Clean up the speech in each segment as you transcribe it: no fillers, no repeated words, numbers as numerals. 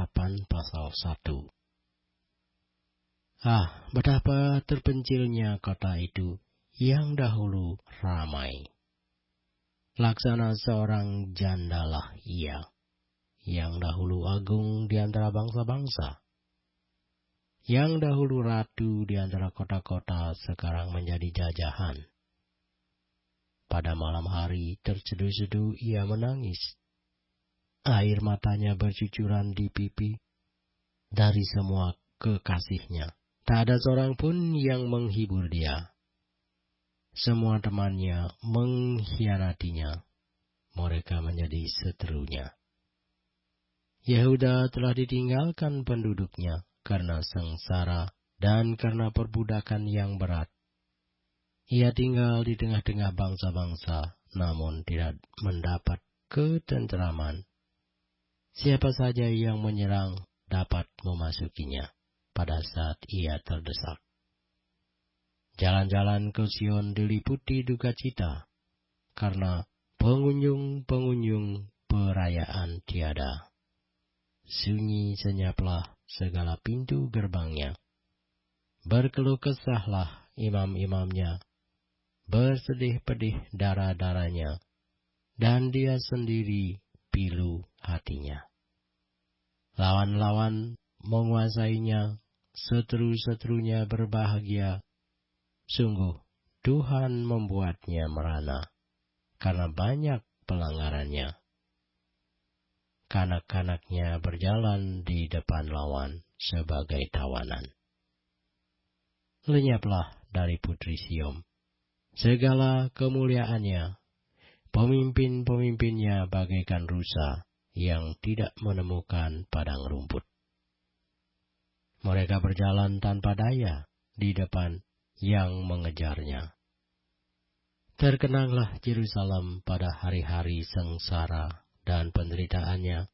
Ketetapan pasal 1. Betapa terpencilnya kota itu yang dahulu ramai. Laksana seorang jandalah ia, yang dahulu agung di antara bangsa-bangsa. Yang dahulu ratu di antara kota-kota sekarang menjadi jajahan. Pada malam hari terseduh-seduh ia menangis. Air matanya bercucuran di pipi dari semua kekasihnya. Tak ada seorang pun yang menghibur dia. Semua temannya mengkhianatinya. Mereka menjadi seterunya. Yehuda telah ditinggalkan penduduknya karena sengsara dan karena perbudakan yang berat. Ia tinggal di tengah-tengah bangsa-bangsa, namun tidak mendapat ketenteraman. Siapa saja yang menyerang dapat memasukinya pada saat ia terdesak. Jalan-jalan ke Sion diliputi duka cita, karena pengunjung-pengunjung perayaan tiada. Sunyi senyaplah segala pintu gerbangnya. Berkeluh kesahlah imam-imamnya, bersedih-pedih darah-darahnya, dan dia sendiri pilu hatinya. Lawan-lawan menguasainya, seteru-seterunya berbahagia. Sungguh, Tuhan membuatnya merana, karena banyak pelanggarannya. Kanak-kanaknya berjalan di depan lawan sebagai tawanan. Lenyaplah dari putri Sion segala kemuliaannya. Pemimpin-pemimpinnya bagaikan rusa yang tidak menemukan padang rumput. Mereka berjalan tanpa daya di depan yang mengejarnya. Terkenanglah Yerusalem pada hari-hari sengsara dan penderitaannya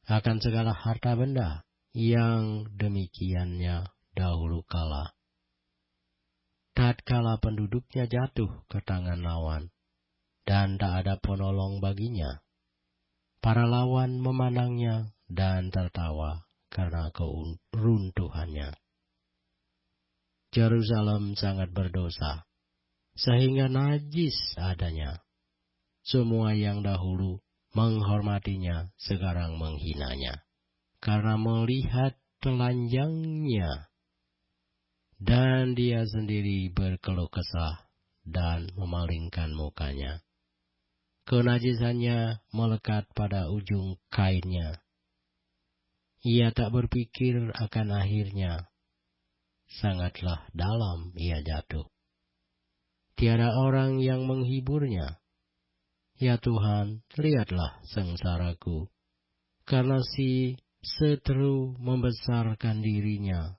akan segala harta benda yang demikiannya dahulu kala. Tatkala penduduknya jatuh ke tangan lawan, dan tak ada penolong baginya. Para lawan memandangnya dan tertawa karena keruntuhannya. Yerusalem sangat berdosa, sehingga najis adanya. Semua yang dahulu menghormatinya sekarang menghinanya, karena melihat telanjangnya. Dan dia sendiri berkeluh kesah dan memalingkan mukanya. Kenajisannya melekat pada ujung kainnya. Ia tak berpikir akan akhirnya. Sangatlah dalam ia jatuh. Tiada orang yang menghiburnya. Ya Tuhan, lihatlah sengsaraku, karena si seteru membesarkan dirinya.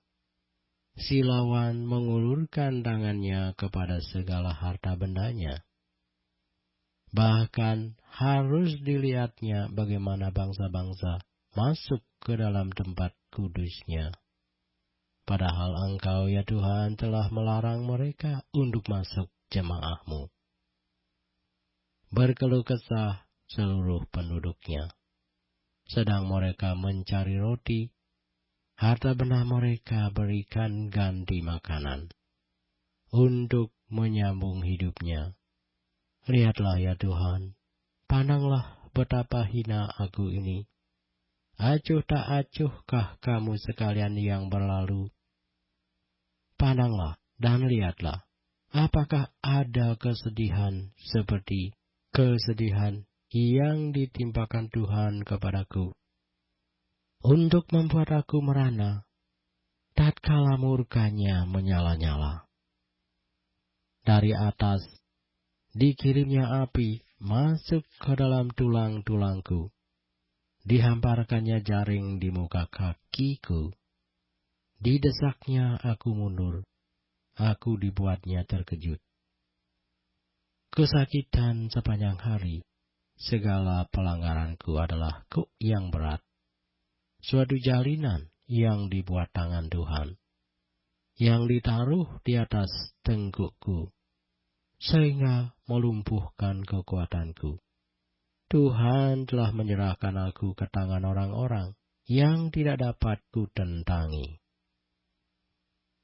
Si lawan mengulurkan tangannya kepada segala harta bendanya. Bahkan harus dilihatnya bagaimana bangsa-bangsa masuk ke dalam tempat kudusnya. Padahal Engkau, ya Tuhan, telah melarang mereka untuk masuk jemaah-Mu. Berkeluh kesah seluruh penduduknya. Sedang mereka mencari roti, harta benda mereka berikan ganti makanan untuk menyambung hidupnya. Lihatlah ya Tuhan, pandanglah betapa hina aku ini. Acuh tak acuhkah kamu sekalian yang berlalu? Pandanglah dan lihatlah, apakah ada kesedihan seperti kesedihan yang ditimpakan Tuhan kepadaku, untuk membuat aku merana, tatkala murkanya menyala-nyala. Dari atas dikirimnya api masuk ke dalam tulang-tulangku. Dihamparkannya jaring di muka kakiku. Didesaknya aku mundur. Aku dibuatnya terkejut. Kesakitan sepanjang hari. Segala pelanggaranku adalah kuk yang berat. Suatu jalinan yang dibuat tangan Tuhan, yang ditaruh di atas tengkukku, sehingga melumpuhkan kekuatanku. Tuhan telah menyerahkan aku ke tangan orang-orang yang tidak dapat kutentangi.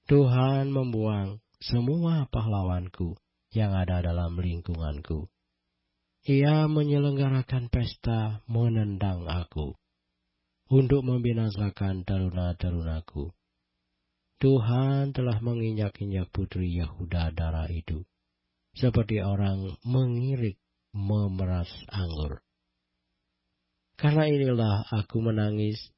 Tuhan membuang semua pahlawanku yang ada dalam lingkunganku. Ia menyelenggarakan pesta menendang aku untuk membinasakan teruna-terunaku. Tuhan telah menginjak-injak putri Yehuda darah itu, seperti orang mengirik memeras anggur. Karena inilah aku menangis,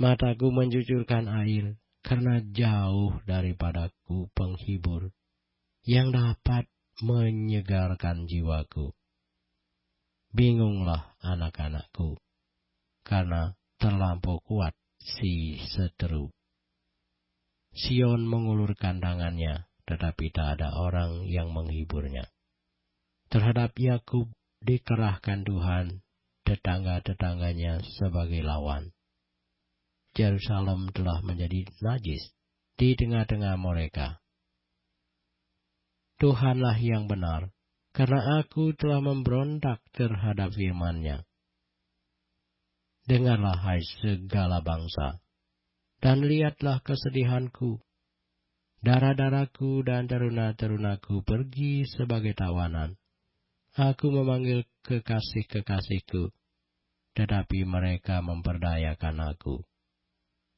mataku mencucurkan air, karena jauh daripadaku penghibur yang dapat menyegarkan jiwaku. Bingunglah anak-anakku, karena terlampau kuat si seteru. Sion mengulurkan tangannya, tetapi tak ada orang yang menghiburnya. Terhadap Yakub dikerahkan Tuhan, tetangga-tetangganya sebagai lawan. Yerusalem telah menjadi najis di tengah-tengah mereka. Tuhanlah yang benar, karena aku telah memberontak terhadap firman-Nya. Dengarlah hai segala bangsa, dan lihatlah kesedihanku. Darah-darahku dan teruna-terunaku pergi sebagai tawanan. Aku memanggil kekasih-kekasihku, tetapi mereka memperdayakan aku.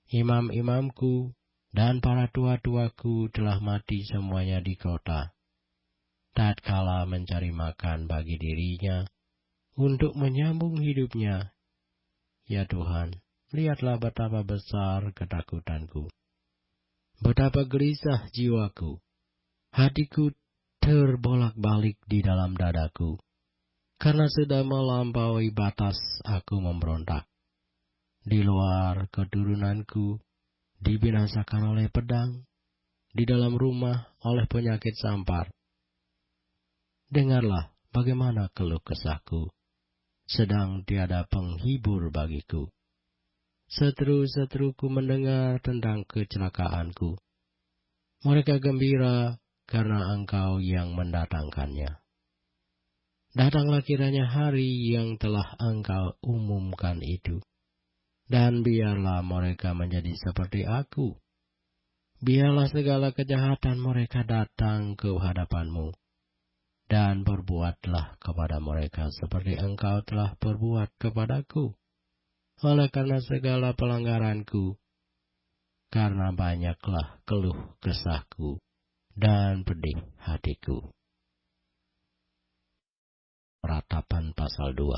Imam-imamku dan para tua-tuaku telah mati semuanya di kota, tatkala mencari makan bagi dirinya untuk menyambung hidupnya. Ya Tuhan, lihatlah betapa besar ketakutanku, betapa gelisah jiwaku. Hatiku terbolak-balik di dalam dadaku, karena sudah melampaui batas aku memberontak. Di luar keturunanku dibinasakan oleh pedang, di dalam rumah oleh penyakit sampar. Dengarlah bagaimana keluh kesahku, sedang tiada penghibur bagiku. Seteru-seteruku mendengar tentang kecelakaanku. Mereka gembira karena Engkau yang mendatangkannya. Datanglah kiranya hari yang telah Engkau umumkan itu, dan biarlah mereka menjadi seperti aku. Biarlah segala kejahatan mereka datang ke hadapan-Mu, dan berbuatlah kepada mereka seperti Engkau telah berbuat kepadaku. Oleh karena segala pelanggaranku, karena banyaklah keluh kesahku dan pedih hatiku. Ratapan pasal 2.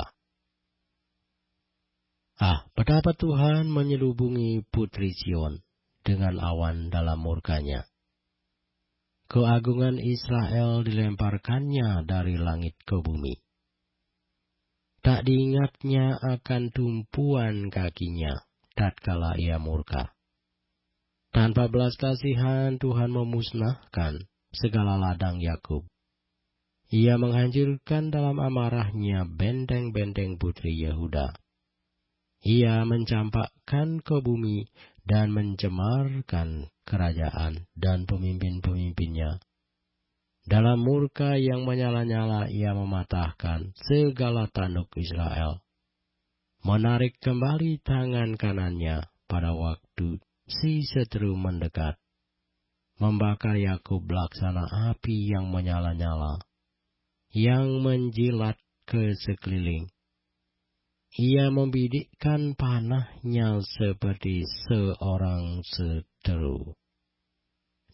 Betapa Tuhan menyelubungi putri Sion dengan awan dalam murkanya. Keagungan Israel dilemparkannya dari langit ke bumi. Tak diingatnya akan tumpuan kakinya tatkala ia murka. Tanpa belas kasihan Tuhan memusnahkan segala ladang Yakub. Ia menghancurkan dalam amarahnya benteng-benteng putri Yehuda. Ia mencampakkan ke bumi dan mencemarkan kerajaan dan pemimpin-pemimpinnya. Dalam murka yang menyala-nyala ia mematahkan segala tanduk Israel. Menarik kembali tangan kanannya pada waktu si seteru mendekat. Membakar Yakub laksana api yang menyala-nyala, yang menjilat ke sekeliling. Ia membidikkan panahnya seperti seorang seteru,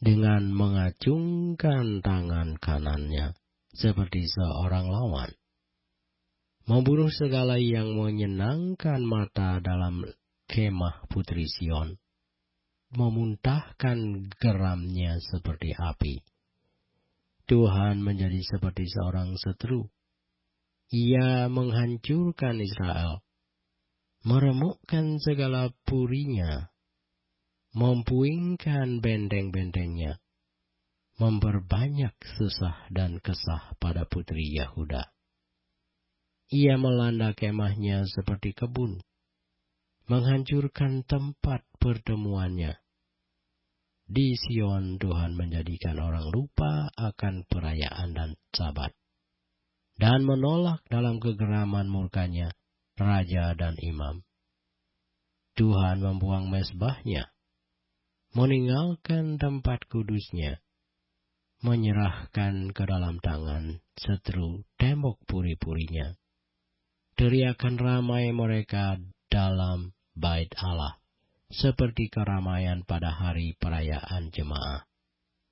dengan mengacungkan tangan kanannya seperti seorang lawan. Membunuh segala yang menyenangkan mata dalam kemah putri Sion, memuntahkan geramnya seperti api. Tuhan menjadi seperti seorang seteru. Ia menghancurkan Israel, meremukkan segala purinya, mempuingkan benteng-bentengnya, memperbanyak susah dan kesah pada putri Yehuda. Ia melanda kemahnya seperti kebun, menghancurkan tempat pertemuannya. Di Sion Tuhan menjadikan orang lupa akan perayaan dan Sabat, dan menolak dalam kegeraman murkanya raja dan imam. Tuhan membuang mezbahnya, meninggalkan tempat kudusnya, menyerahkan ke dalam tangan seteru tembok puri-purinya. Teriakan ramai mereka dalam bait Allah, seperti keramaian pada hari perayaan jemaah.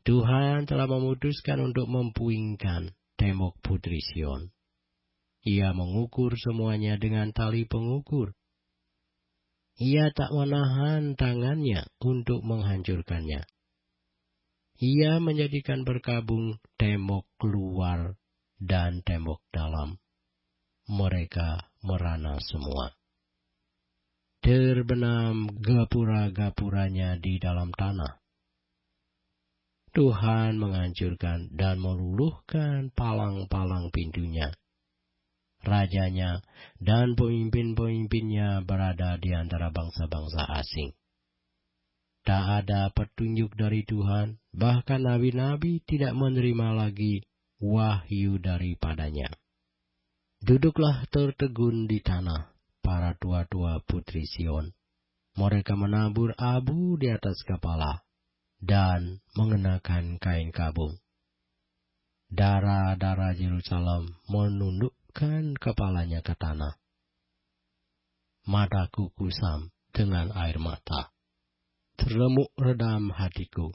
Tuhan telah memutuskan untuk mempuingkan tembok putri Sion. Ia mengukur semuanya dengan tali pengukur. Ia tak menahan tangannya untuk menghancurkannya. Ia menjadikan berkabung tembok luar dan tembok dalam. Mereka merana semua. Terbenam gapura-gapuranya di dalam tanah. Tuhan menghancurkan dan meluluhkan palang-palang pintunya. Rajanya dan pemimpin-pemimpinnya berada di antara bangsa-bangsa asing. Tak ada petunjuk dari Tuhan, bahkan nabi-nabi tidak menerima lagi wahyu daripadanya. Duduklah tertegun di tanah para tua-tua putri Sion. Mereka menabur abu di atas kepala dan mengenakan kain kabung. Darah-darah Yerusalem menundukkan kepalanya ke tanah. Mataku kusam dengan air mata. Terlemuk redam hatiku.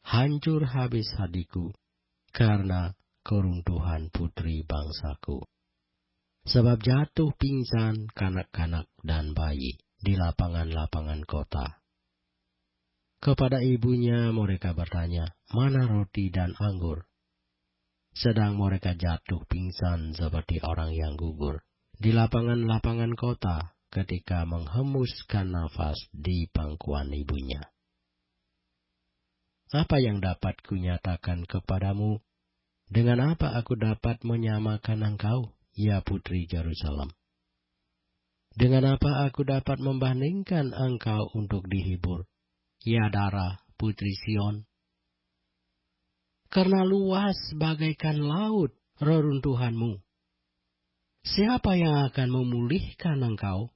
Hancur habis hatiku karena keruntuhan putri bangsaku. Sebab jatuh pingsan kanak-kanak dan bayi di lapangan-lapangan kota. Kepada ibunya mereka bertanya, mana roti dan anggur? Sedang mereka jatuh pingsan seperti orang yang gugur di lapangan-lapangan kota ketika menghembuskan nafas di pangkuan ibunya. Apa yang dapat kunyatakan kepadamu? Dengan apa aku dapat menyamakan engkau, ya putri Yerusalem? Dengan apa aku dapat membandingkan engkau untuk dihibur, ya Dara, putri Sion? Karena luas bagaikan laut reruntuhanmu. Siapa yang akan memulihkan engkau?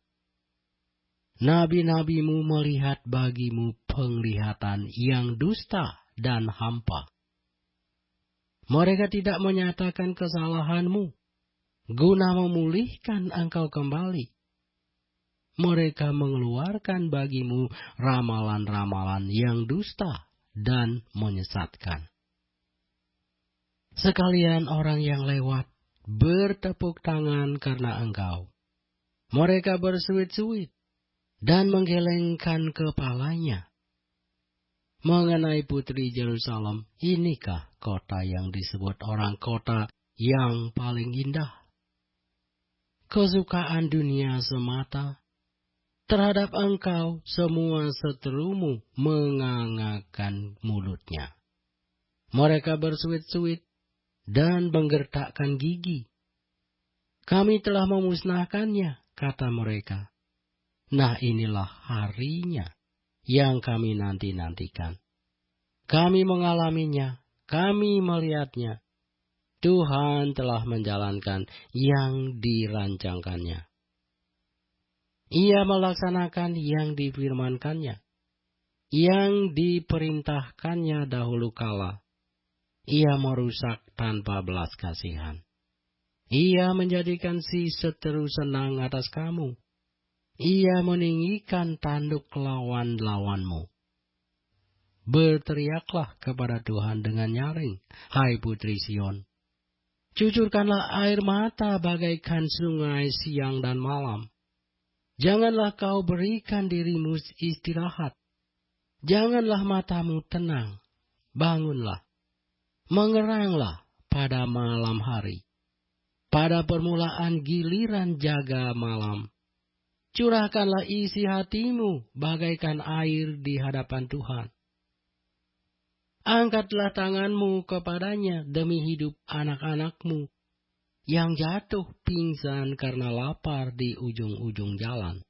Nabi-nabimu melihat bagimu penglihatan yang dusta dan hampa. Mereka tidak menyatakan kesalahanmu, guna memulihkan engkau kembali. Mereka mengeluarkan bagimu ramalan-ramalan yang dusta dan menyesatkan. Sekalian orang yang lewat bertepuk tangan karena engkau. Mereka bersuit-suit dan menggelengkan kepalanya. Mengenai putri Yerusalem, inikah kota yang disebut orang kota yang paling indah? Kesukaan dunia semata. Terhadap engkau semua seterumu mengangakan mulutnya. Mereka bersuit-suit dan menggertakkan gigi. Kami telah memusnahkannya, kata mereka. Nah, inilah harinya yang kami nanti-nantikan. Kami mengalaminya, kami melihatnya. Tuhan telah menjalankan yang dirancangkannya. Ia melaksanakan yang difirmankannya, yang diperintahkannya dahulu kala. Ia merusak tanpa belas kasihan. Ia menjadikan si seteru senang atas kamu. Ia meninggikan tanduk lawan-lawanmu. Berteriaklah kepada Tuhan dengan nyaring, hai putri Sion. Cucurkanlah air mata bagaikan sungai siang dan malam. Janganlah kau berikan dirimu istirahat. Janganlah matamu tenang. Bangunlah. Mengeranglah pada malam hari. Pada permulaan giliran jaga malam. Curahkanlah isi hatimu bagaikan air di hadapan Tuhan. Angkatlah tanganmu kepadanya demi hidup anak-anakmu yang jatuh pingsan karena lapar di ujung-ujung jalan.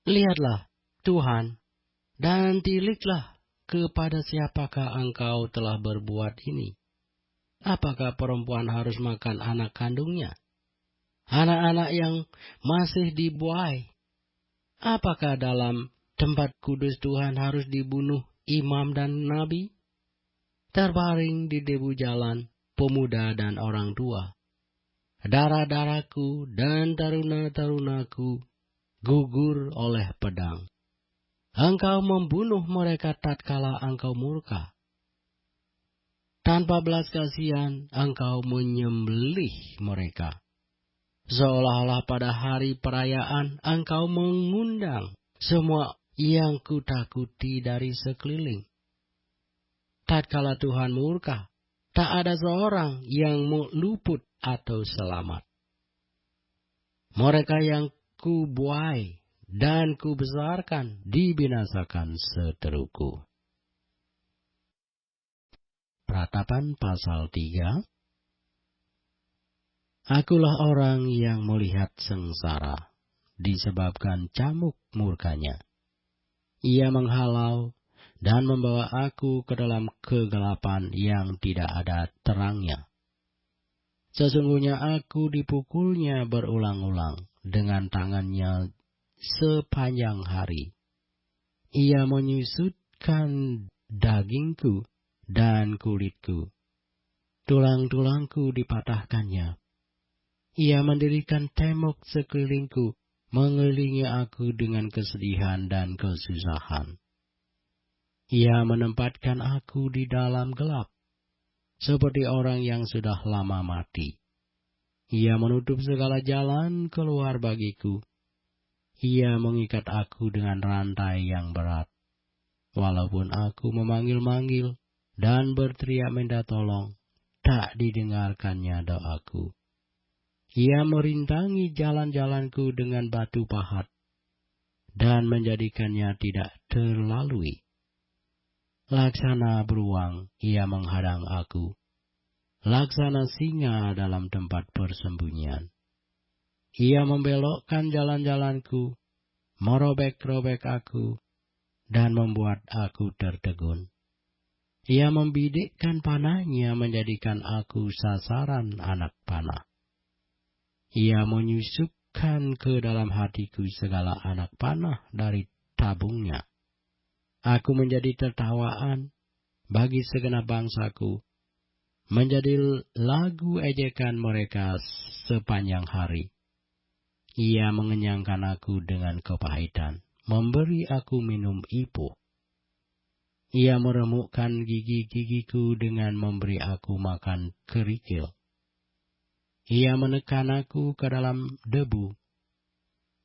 Lihatlah, Tuhan, dan tiliklah kepada siapakah engkau telah berbuat ini. Apakah perempuan harus makan anak kandungnya? Anak-anak yang masih dibuai. Apakah dalam tempat kudus Tuhan harus dibunuh imam dan nabi? Terbaring di debu jalan, pemuda dan orang tua. Darah-darahku dan taruna-tarunaku gugur oleh pedang. Engkau membunuh mereka tatkala engkau murka. Tanpa belas kasihan, engkau menyembelih mereka. Seolah-olah pada hari perayaan, engkau mengundang semua yang kutakuti dari sekeliling. Tatkala Tuhan murka, tak ada seorang yang luput atau selamat. Mereka yang kubuai dan kubesarkan dibinasakan seteruku. Ratapan pasal 3. Akulah orang yang melihat sengsara, disebabkan camuk murkanya. Ia menghalau dan membawa aku ke dalam kegelapan yang tidak ada terangnya. Sesungguhnya aku dipukulnya berulang-ulang dengan tangannya sepanjang hari. Ia menyusutkan dagingku dan kulitku. Tulang-tulangku dipatahkannya. Ia mendirikan tembok sekelilingku, mengelilingi aku dengan kesedihan dan kesusahan. Ia menempatkan aku di dalam gelap, seperti orang yang sudah lama mati. Ia menutup segala jalan keluar bagiku. Ia mengikat aku dengan rantai yang berat. Walaupun aku memanggil-manggil dan berteriak minta tolong, tak didengarkannya doaku. Ia merintangi jalan-jalanku dengan batu pahat dan menjadikannya tidak terlalui. Laksana beruang ia menghadang aku, laksana singa dalam tempat persembunyian. Ia membelokkan jalan-jalanku, merobek-robek aku, dan membuat aku tertegun. Ia membidikkan panahnya menjadikan aku sasaran anak panah. Ia menyusupkan ke dalam hatiku segala anak panah dari tabungnya. Aku menjadi tertawaan bagi segenap bangsaku, menjadi lagu ejekan mereka sepanjang hari. Ia mengenyangkan aku dengan kepahitan, memberi aku minum ipuh. Ia meremukkan gigi-gigiku dengan memberi aku makan kerikil. Ia menekan aku ke dalam debu.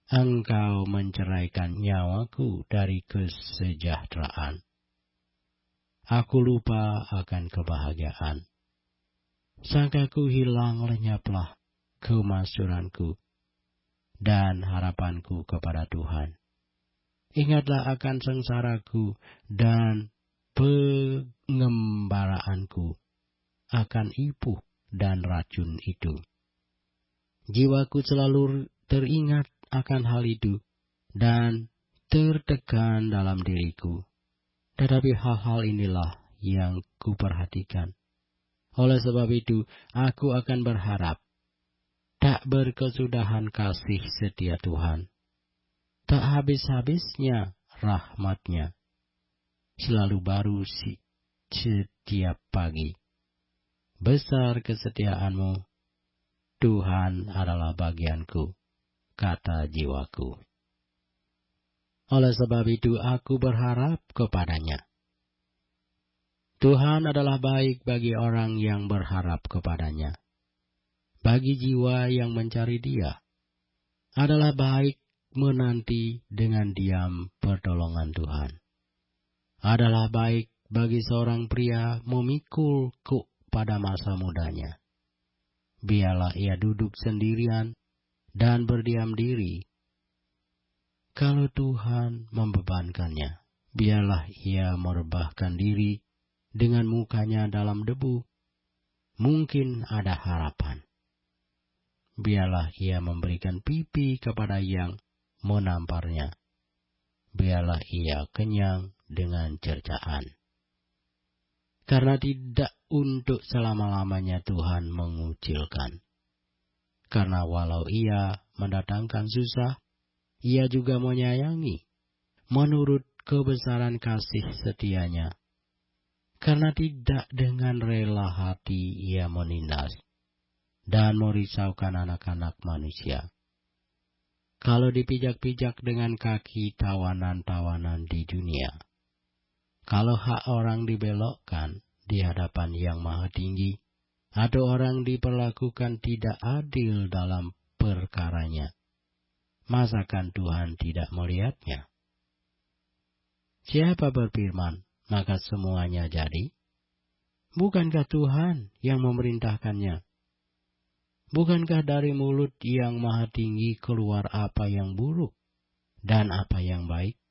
Engkau menceraikan nyawaku dari kesejahteraan. Aku lupa akan kebahagiaan. Sangkaku hilang lenyaplah kemaksuranku dan harapanku kepada Tuhan. Ingatlah akan sengsaraku dan pengembaraanku, akan ipuh dan racun itu. Jiwaku selalu teringat akan hal itu dan tertekan dalam diriku. Tetapi hal-hal inilah yang kuperhatikan. Oleh sebab itu, aku akan berharap. Tak berkesudahan kasih setia Tuhan. Tak habis-habisnya rahmat-Nya. Selalu baru setiap pagi. Besar kesetiaan-Mu. Tuhan adalah bagianku, kata jiwaku. Oleh sebab itu aku berharap kepada-Nya. Tuhan adalah baik bagi orang yang berharap kepada-Nya. Bagi jiwa yang mencari Dia, adalah baik menanti dengan diam pertolongan Tuhan. Adalah baik bagi seorang pria memikul kuk pada masa mudanya. Biarlah ia duduk sendirian dan berdiam diri. Kalau Tuhan membebankannya, biarlah ia merebahkan diri dengan mukanya dalam debu. Mungkin ada harapan. Biarlah ia memberikan pipi kepada yang menamparnya. Biarlah ia kenyang dengan cercaan. Karena tidak untuk selama-lamanya Tuhan mengucilkan. Karena walau ia mendatangkan susah, Ia juga menyayangi, menurut kebesaran kasih setianya. Karena tidak dengan rela hati ia menindas dan merisaukan anak-anak manusia. Kalau dipijak-pijak dengan kaki tawanan-tawanan di dunia, kalau hak orang dibelokkan di hadapan Yang Maha Tinggi, atau orang diperlakukan tidak adil dalam perkaranya, masakan Tuhan tidak melihatnya? Siapa berfirman, maka semuanya jadi? Bukankah Tuhan yang memerintahkannya? Bukankah dari mulut Yang Maha Tinggi keluar apa yang buruk dan apa yang baik?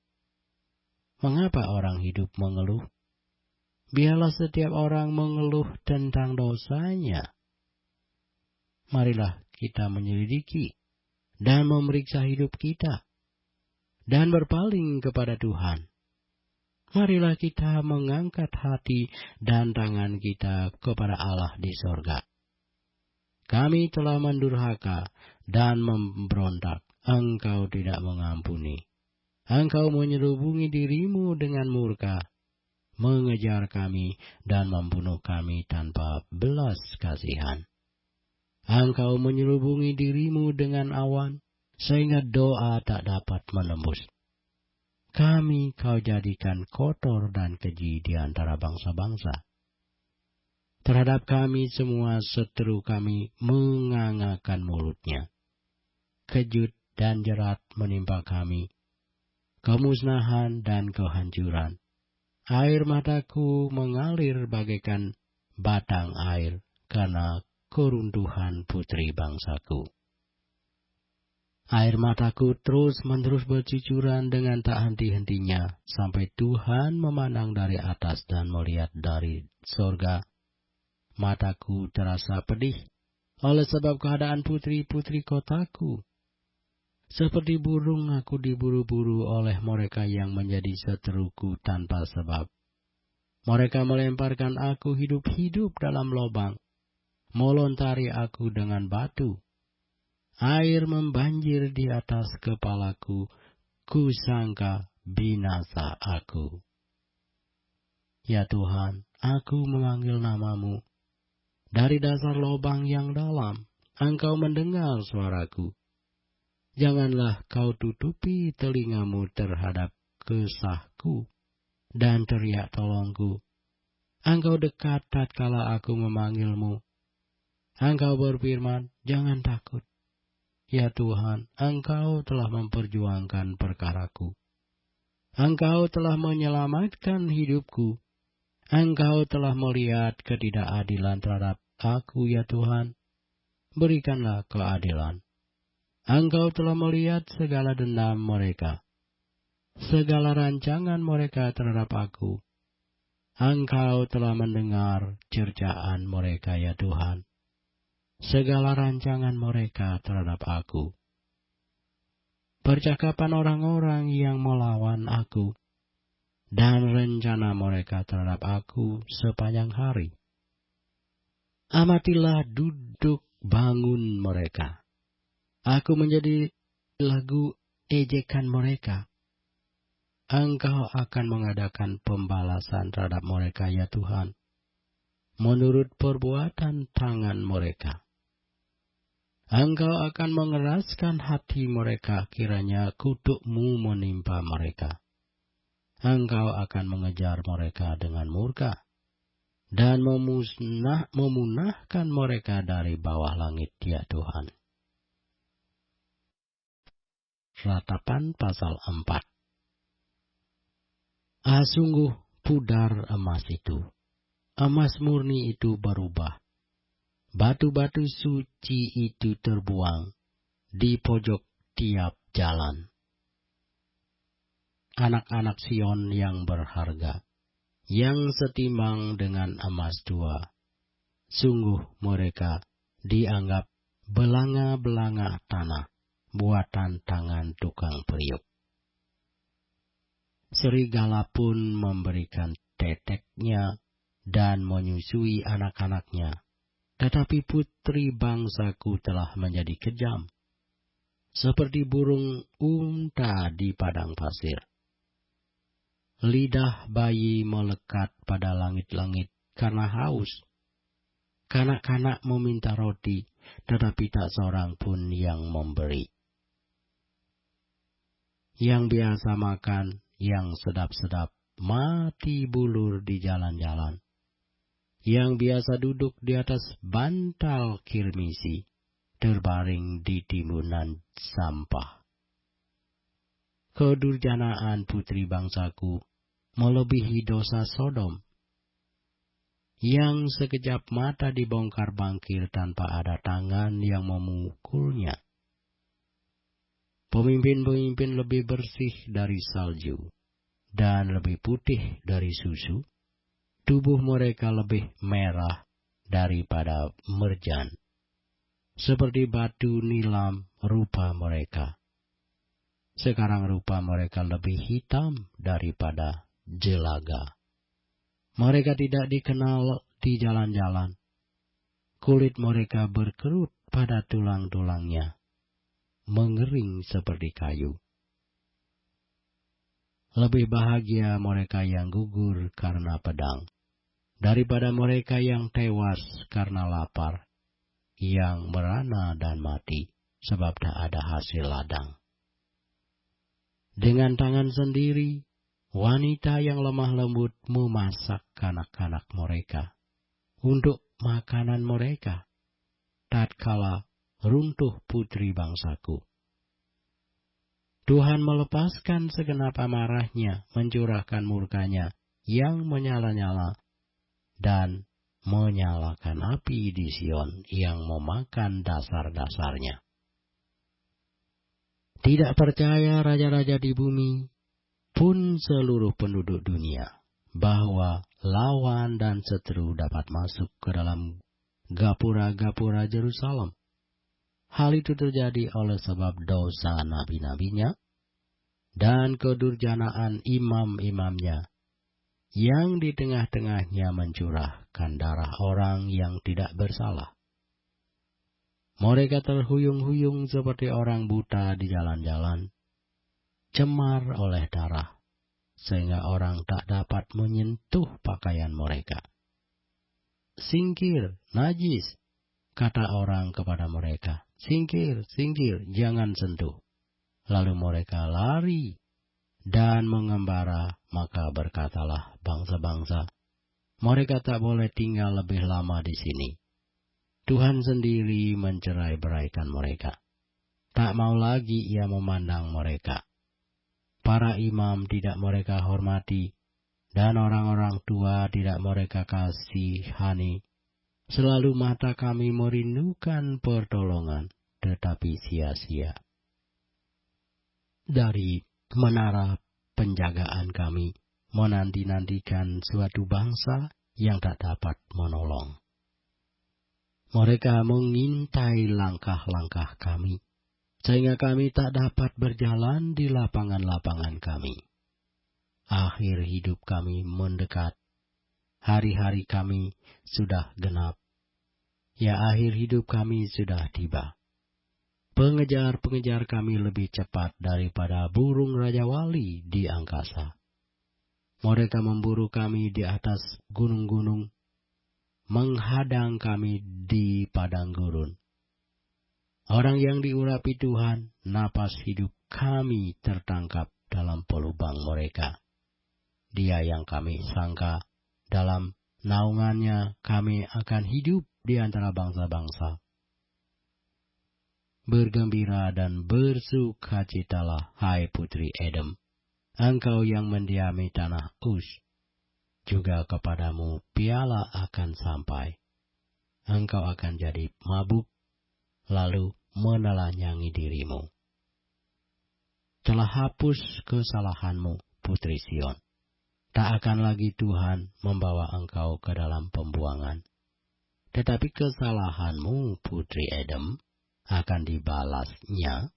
Mengapa orang hidup mengeluh? Biarlah setiap orang mengeluh tentang dosanya. Marilah kita menyelidiki dan memeriksa hidup kita, dan berpaling kepada Tuhan. Marilah kita mengangkat hati dan tangan kita kepada Allah di sorga. Kami telah mendurhaka dan memberontak, Engkau tidak mengampuni. Engkau menyelubungi dirimu dengan murka, mengejar kami dan membunuh kami tanpa belas kasihan. Engkau menyelubungi dirimu dengan awan, sehingga doa tak dapat menembus. Kami kau jadikan kotor dan keji di antara bangsa-bangsa. Terhadap kami semua seteru kami mengangakan mulutnya. Kejut dan jerat menimpa kami, kemusnahan dan kehancuran. Air mataku mengalir bagaikan batang air karena keruntuhan putri bangsaku. Air mataku terus-menerus bercucuran dengan tak henti-hentinya, sampai Tuhan memandang dari atas dan melihat dari sorga. Mataku terasa pedih oleh sebab keadaan putri-putri kotaku. Seperti burung aku diburu-buru oleh mereka yang menjadi seteruku tanpa sebab. Mereka melemparkan aku hidup-hidup dalam lubang, melontari aku dengan batu. Air membanjir di atas kepalaku, kusangka binasa aku. Ya Tuhan, aku memanggil namamu. Dari dasar lubang yang dalam, Engkau mendengar suaraku. Janganlah kau tutupi telingamu terhadap kesahku dan teriak tolongku. Engkau dekat tatkala aku memanggilmu. Engkau berfirman, jangan takut. Ya Tuhan, Engkau telah memperjuangkan perkaraku. Engkau telah menyelamatkan hidupku. Engkau telah melihat ketidakadilan terhadap aku, ya Tuhan. Berikanlah keadilan. Engkau telah melihat segala dendam mereka, segala rancangan mereka terhadap aku. Engkau telah mendengar cercaan mereka, ya Tuhan. Segala rancangan mereka terhadap aku. Percakapan orang-orang yang melawan aku, dan rencana mereka terhadap aku sepanjang hari. Amatilah duduk bangun mereka. Aku menjadi lagu ejekan mereka. Engkau akan mengadakan pembalasan terhadap mereka, ya Tuhan, menurut perbuatan tangan mereka. Engkau akan mengeraskan hati mereka, kiranya kutuk-Mu menimpa mereka. Engkau akan mengejar mereka dengan murka, dan memunahkan mereka dari bawah langit, ya Tuhan. Ratapan pasal 4. Sungguh pudar emas itu. Emas murni itu berubah. Batu-batu suci itu terbuang di pojok tiap jalan. Anak-anak Sion yang berharga, yang setimbang dengan emas tua, sungguh mereka dianggap belanga-belanga tanah, buatan tangan tukang periuk. Serigala pun memberikan teteknya dan menyusui anak-anaknya. Tetapi putri bangsaku telah menjadi kejam. seperti burung unta di padang pasir. Lidah bayi melekat pada langit-langit karena haus. Kanak-kanak meminta roti, tetapi tak seorang pun yang memberi. Yang biasa makan, yang sedap-sedap, mati bulur di jalan-jalan. Yang biasa duduk di atas bantal kirmisi, terbaring di timbunan sampah. Kedurjanaan putri bangsaku melebihi dosa Sodom, yang sekejap mata dibongkar bangkir tanpa ada tangan yang memukulnya. Pemimpin-pemimpin lebih bersih dari salju, dan lebih putih dari susu. Tubuh mereka lebih merah daripada merjan. Seperti batu nilam rupa mereka. Sekarang rupa mereka lebih hitam daripada jelaga. Mereka tidak dikenal di jalan-jalan. Kulit mereka berkerut pada tulang-tulangnya, mengering seperti kayu. Lebih bahagia mereka yang gugur karena pedang, daripada mereka yang tewas karena lapar, yang merana dan mati, sebab tak ada hasil ladang. Dengan tangan sendiri, wanita yang lemah lembut memasak kanak-kanak mereka untuk makanan mereka, tatkala runtuh putri bangsaku. Tuhan melepaskan segenap amarahnya, mencurahkan murkanya yang menyala-nyala, dan menyalakan api di Sion yang memakan dasar-dasarnya. Tidak percaya raja-raja di bumi, pun seluruh penduduk dunia, bahwa lawan dan seteru dapat masuk ke dalam gapura-gapura Yerusalem. Hal itu terjadi oleh sebab dosa nabi-nabinya dan kedurjanaan imam-imamnya, yang di tengah-tengahnya mencurahkan darah orang yang tidak bersalah. Mereka terhuyung-huyung seperti orang buta di jalan-jalan, cemar oleh darah, sehingga orang tak dapat menyentuh pakaian mereka. Singkir, najis, kata orang kepada mereka. Singkir, singkir, jangan sentuh. Lalu mereka lari dan mengembara, maka berkatalah bangsa-bangsa, mereka tak boleh tinggal lebih lama di sini. Tuhan sendiri mencerai-beraikan mereka. Tak mau lagi ia memandang mereka. Para imam tidak mereka hormati, dan orang-orang tua tidak mereka kasihani. Selalu mata kami merindukan pertolongan, tetapi sia-sia. Dari menara penjagaan kami menanti-nantikan suatu bangsa yang tak dapat menolong. Mereka mengintai langkah-langkah kami, sehingga kami tak dapat berjalan di lapangan-lapangan kami. Akhir hidup kami mendekat, hari-hari kami sudah genap. Ya, akhir hidup kami sudah tiba. Pengejar-pengejar kami lebih cepat daripada burung Raja Wali di angkasa. Mereka memburu kami di atas gunung-gunung, menghadang kami di padang gurun. Orang yang diurapi Tuhan, napas hidup kami tertangkap dalam pelubang mereka. Dia yang kami sangka, dalam naungannya kami akan hidup di antara bangsa-bangsa. Bergembira dan bersukacitalah, hai putri Edom, engkau yang mendiami tanah Uz. Juga kepadamu piala akan sampai. Engkau akan jadi mabuk, lalu menelanjangi dirimu. Telah hapus kesalahanmu, putri Sion. Tak akan lagi Tuhan membawa engkau ke dalam pembuangan. Tetapi kesalahanmu, putri Edom, akan dibalasnya,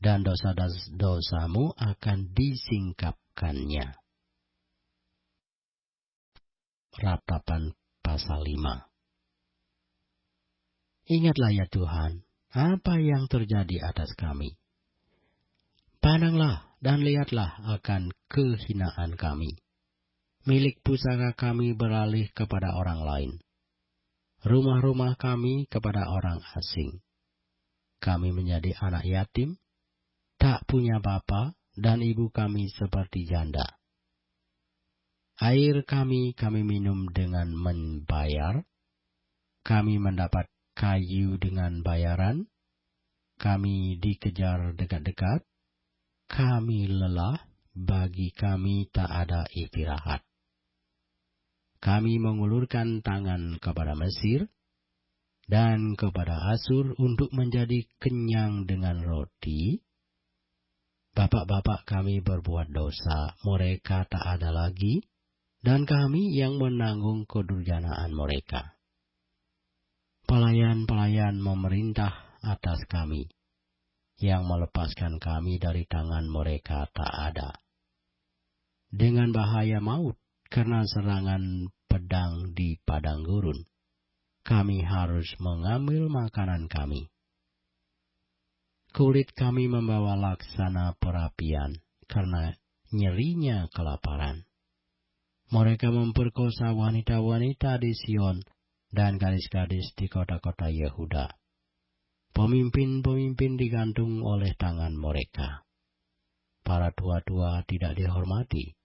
dan dosa-dosamu akan disingkapkannya. Ratapan pasal 5. Ingatlah ya Tuhan, apa yang terjadi atas kami. Pandanglah dan lihatlah akan kehinaan kami. Milik pusaka kami beralih kepada orang lain. Rumah-rumah kami kepada orang asing. Kami menjadi anak yatim, tak punya bapa, dan ibu kami seperti janda. Air kami minum dengan membayar. Kami mendapat kayu dengan bayaran. Kami dikejar dekat-dekat. Kami lelah, bagi kami tak ada istirahat. Kami mengulurkan tangan kepada Mesir dan kepada Asur untuk menjadi kenyang dengan roti. Bapak-bapak kami berbuat dosa, mereka tak ada lagi, dan kami yang menanggung kedurjanaan mereka. Pelayan-pelayan memerintah atas kami, yang melepaskan kami dari tangan mereka tak ada. Dengan bahaya maut, karena serangan pedang di padang gurun, kami harus mengambil makanan kami. Kulit kami membawa laksana perapian, karena nyerinya kelaparan. Mereka memperkosa wanita-wanita di Sion dan gadis-gadis di kota-kota Yehuda. Pemimpin-pemimpin digantung oleh tangan mereka. Para tua-tua tidak dihormati.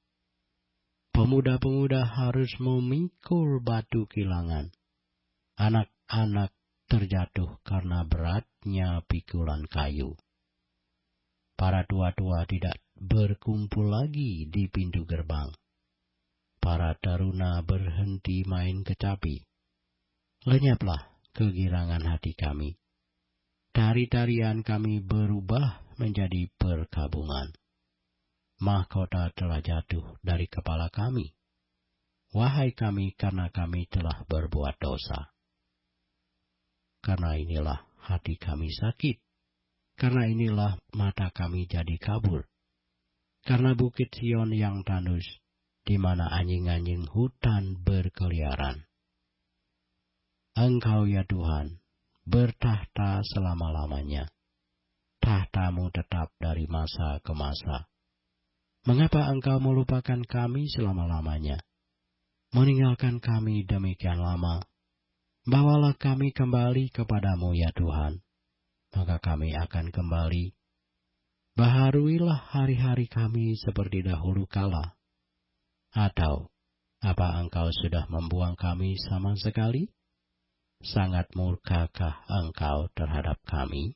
Pemuda-pemuda harus memikul batu kilangan. Anak-anak terjatuh karena beratnya pikulan kayu. Para tua-tua tidak berkumpul lagi di pintu gerbang. Para taruna berhenti main kecapi. Lenyaplah kegirangan hati kami. Tari-tarian kami berubah menjadi perkabungan. Mahkota telah jatuh dari kepala kami. Wahai kami, karena kami telah berbuat dosa. Karena inilah hati kami sakit. Karena inilah mata kami jadi kabur. Karena bukit Sion yang tandus, di mana anjing-anjing hutan berkeliaran. Engkau ya Tuhan, bertahta selama-lamanya. Tahtamu tetap dari masa ke masa. Mengapa engkau melupakan kami selama-lamanya? Meninggalkan kami demikian lama. Bawalah kami kembali kepadamu ya Tuhan. Maka kami akan kembali. Baharuilah hari-hari kami seperti dahulu kala. Atau, apa engkau sudah membuang kami sama sekali? Sangat murkakah engkau terhadap kami?